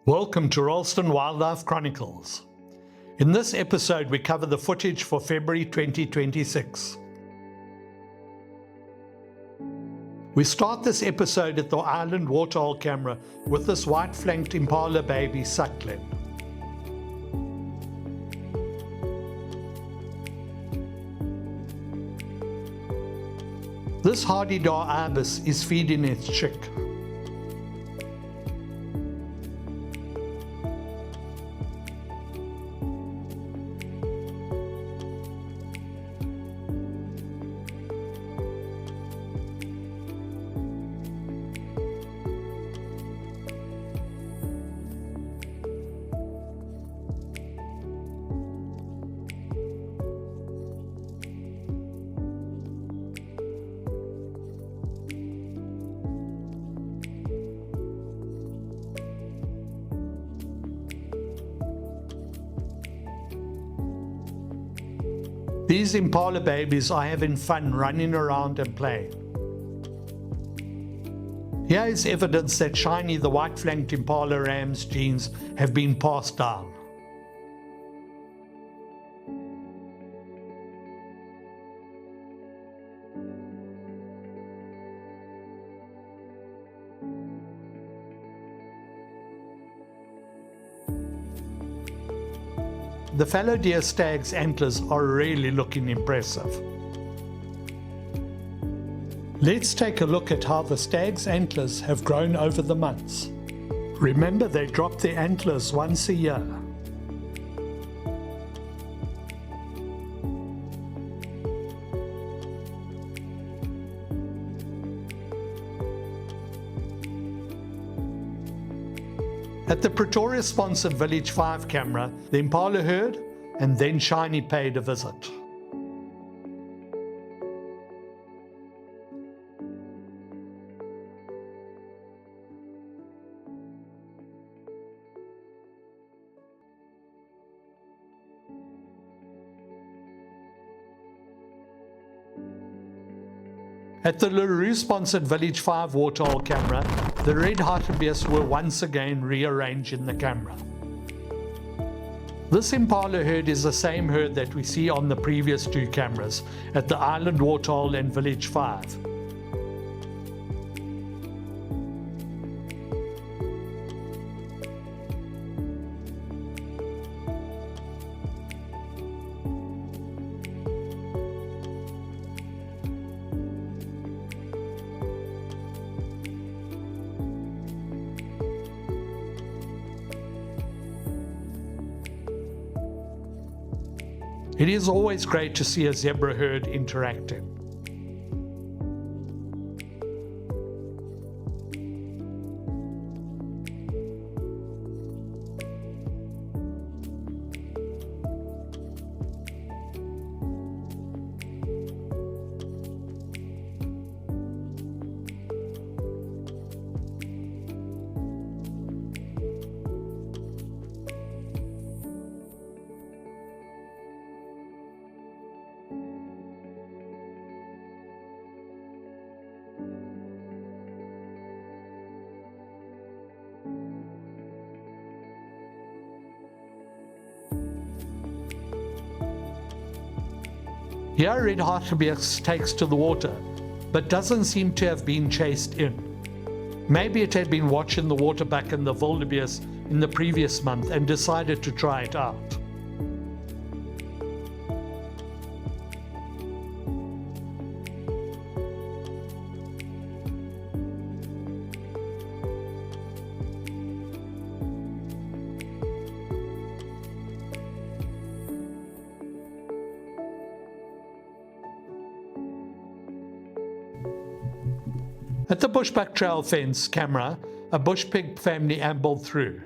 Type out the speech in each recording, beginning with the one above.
Welcome to Royalston Wildlife Chronicles. In this episode we cover the footage for February 2026. We start this episode at the island Waterhole camera with this white-flanked impala baby suckling. This hardy-dar ibis is feeding its chick. These impala babies are having fun running around and playing. Here is evidence that Shiny the white-flanked impala ram's genes have been passed down. The fallow deer stag's antlers are really looking impressive. Let's take a look at how the stag's antlers have grown over the months. Remember, they drop their antlers once a year. At the Pretoria-sponsored Village 5 camera, the impala herd and then Shiny paid a visit. At the LaRue-sponsored Village 5 Waterhole camera, the red hartebeests were once again rearranged in the camera. This impala herd is the same herd that we see on the previous two cameras at the Island Waterhole and Village 5. It is always great to see a zebra herd interacting. Here red hartebeest takes to the water, but doesn't seem to have been chased in. Maybe it had been watching the waterbuck and the wildebeest in the previous month and decided to try it out. At the Bushbuck trail fence camera, a bush pig family ambled through.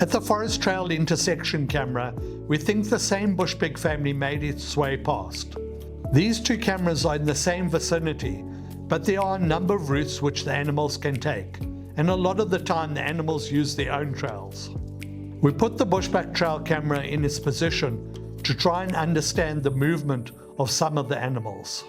At the Forest Trail intersection camera, we think the same Bushbuck family made its way past. These two cameras are in the same vicinity, but there are a number of routes which the animals can take, and a lot of the time the animals use their own trails. We put the Bushbuck trail camera in its position to try and understand the movement of some of the animals.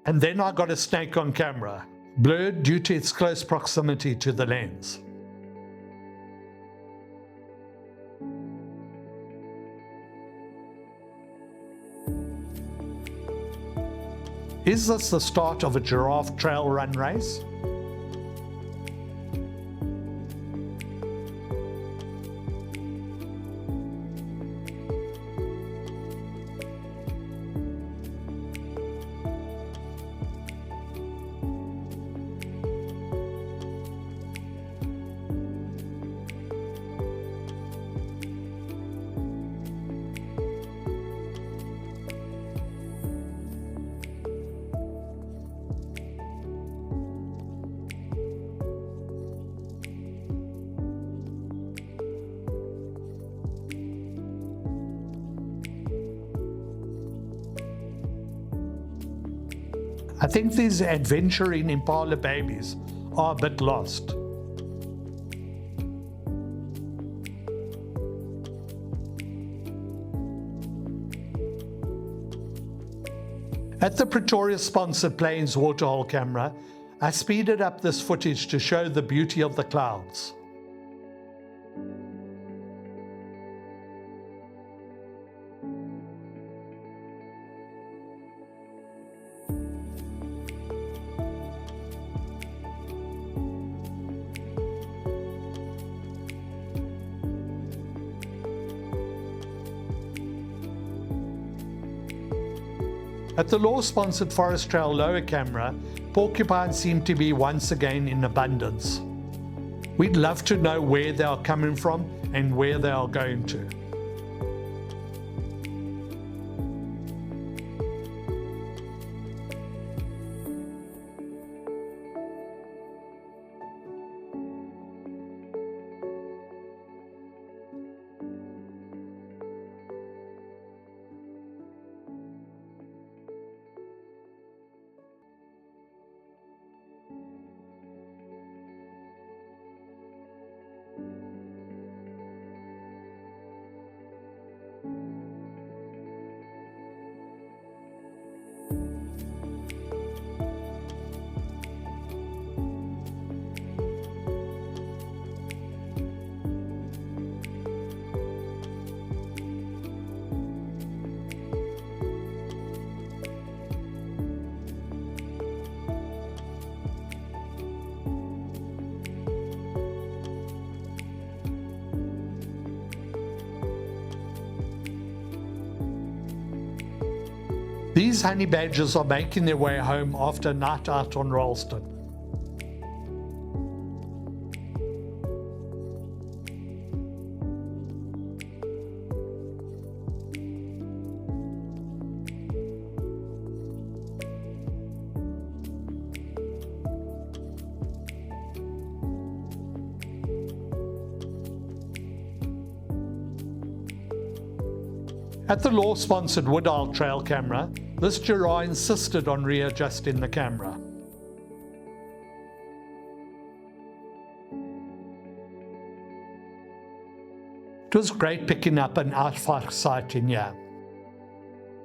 And then I got a snake on camera, blurred due to its close proximity to the lens. Is this the start of a giraffe trail run race? I think these adventuring impala babies are a bit lost. At the Pretoria-sponsored Plains Waterhole camera, I speeded up this footage to show the beauty of the clouds. At the law-sponsored Forest Trail lower camera, porcupines seem to be once again in abundance. We'd love to know where they are coming from and where they are going to. These honey badgers are making their way home after a night out on Royalston. At the law-sponsored Woodhole trail camera, this giraffe insisted on readjusting the camera. It was great picking up an outfox sighting here.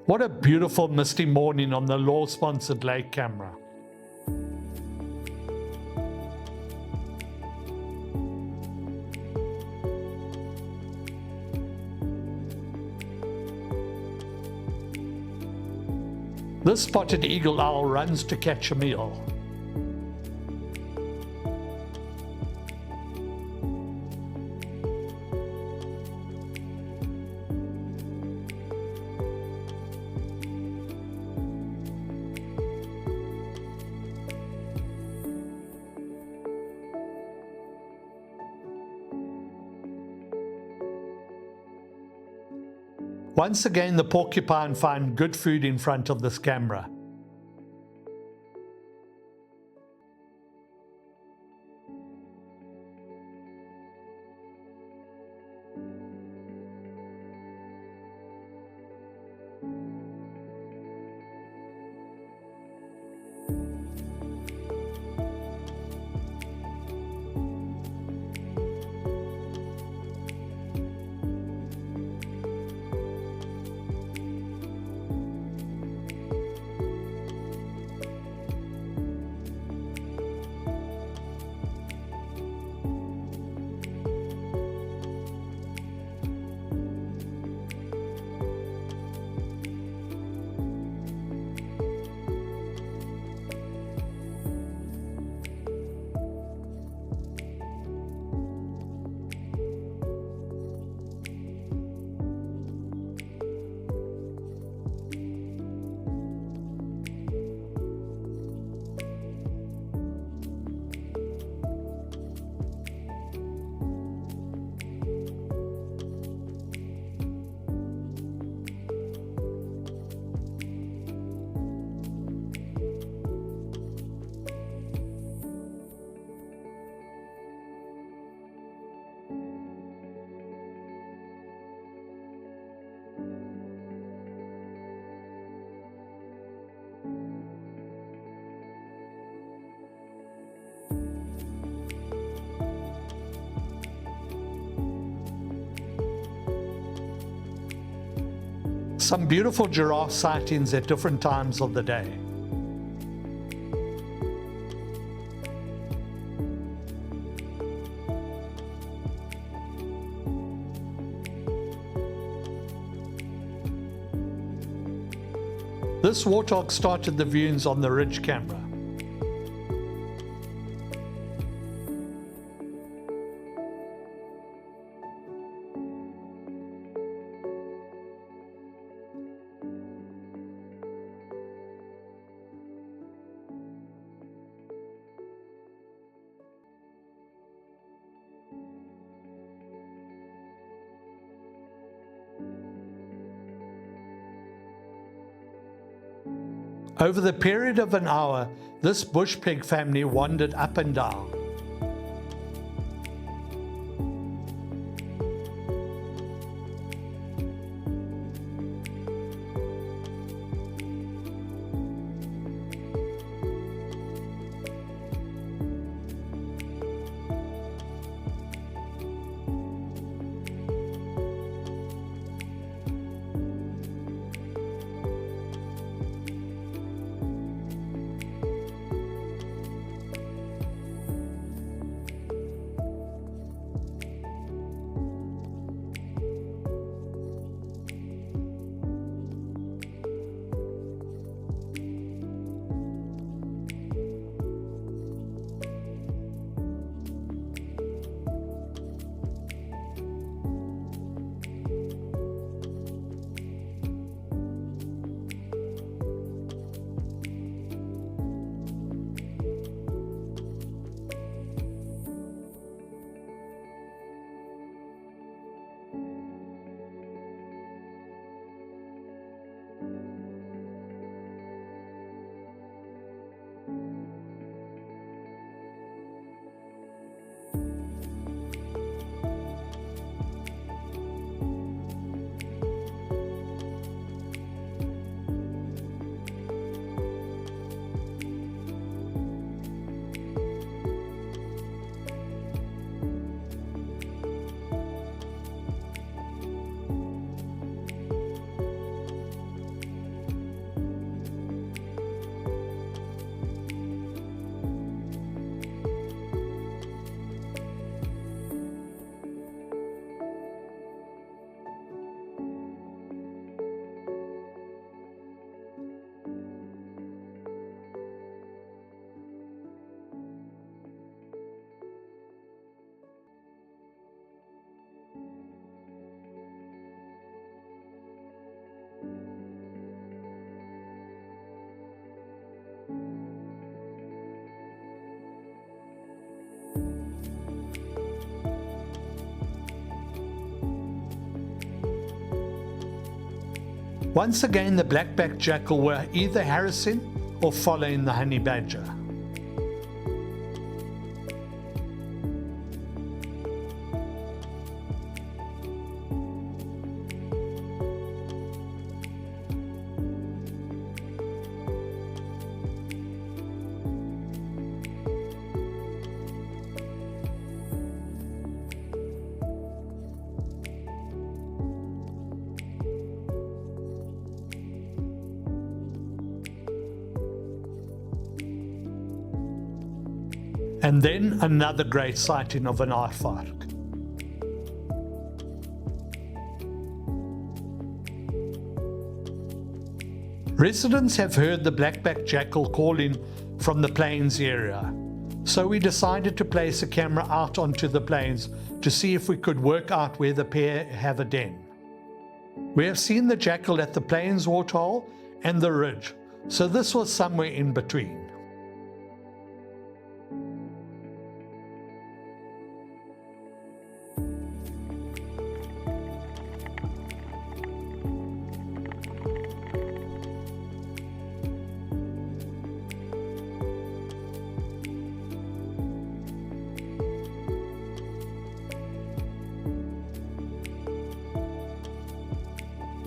What a beautiful misty morning on the law-sponsored lake camera. This spotted eagle owl runs to catch a meal. Once again, the porcupine find good food in front of this camera. Some beautiful giraffe sightings at different times of the day. This warthog started the viewings on the ridge camera. Over the period of an hour, this bush pig family wandered up and down. Once again, the black-backed jackal were either harassing or following the honey badger. And then another great sighting of an aardvark. Residents have heard the black-backed jackal calling from the plains area, so we decided to place a camera out onto the plains to see if we could work out where the pair have a den. We have seen the jackal at the plains waterhole and the ridge, so this was somewhere in between.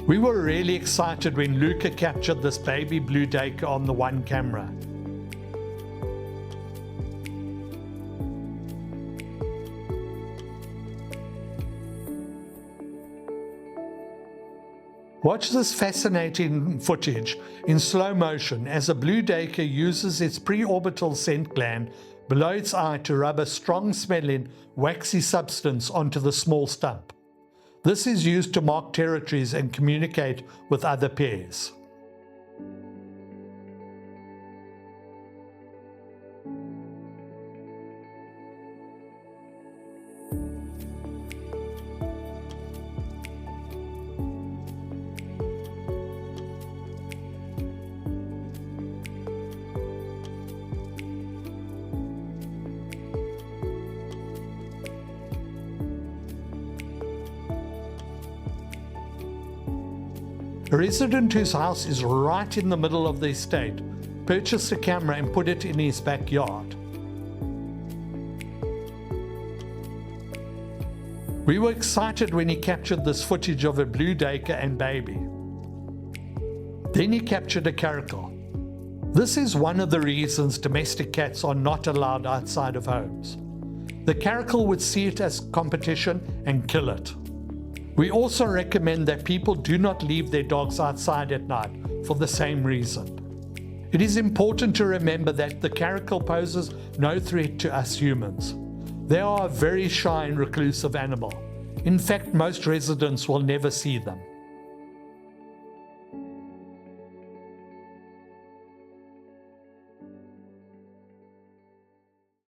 We were really excited when Luka captured this baby blue duiker on the one camera. Watch this fascinating footage in slow motion as a blue duiker uses its preorbital scent gland below its eye to rub a strong smelling waxy substance onto the small stump. This is used to mark territories and communicate with other pairs. A resident whose house is right in the middle of the estate purchased a camera and put it in his backyard. We were excited when he captured this footage of a blue duiker and baby. Then he captured a caracal. This is one of the reasons domestic cats are not allowed outside of homes. The caracal would see it as competition and kill it. We also recommend that people do not leave their dogs outside at night for the same reason. It is important to remember that the caracal poses no threat to us humans. They are a very shy and reclusive animal. In fact, most residents will never see them.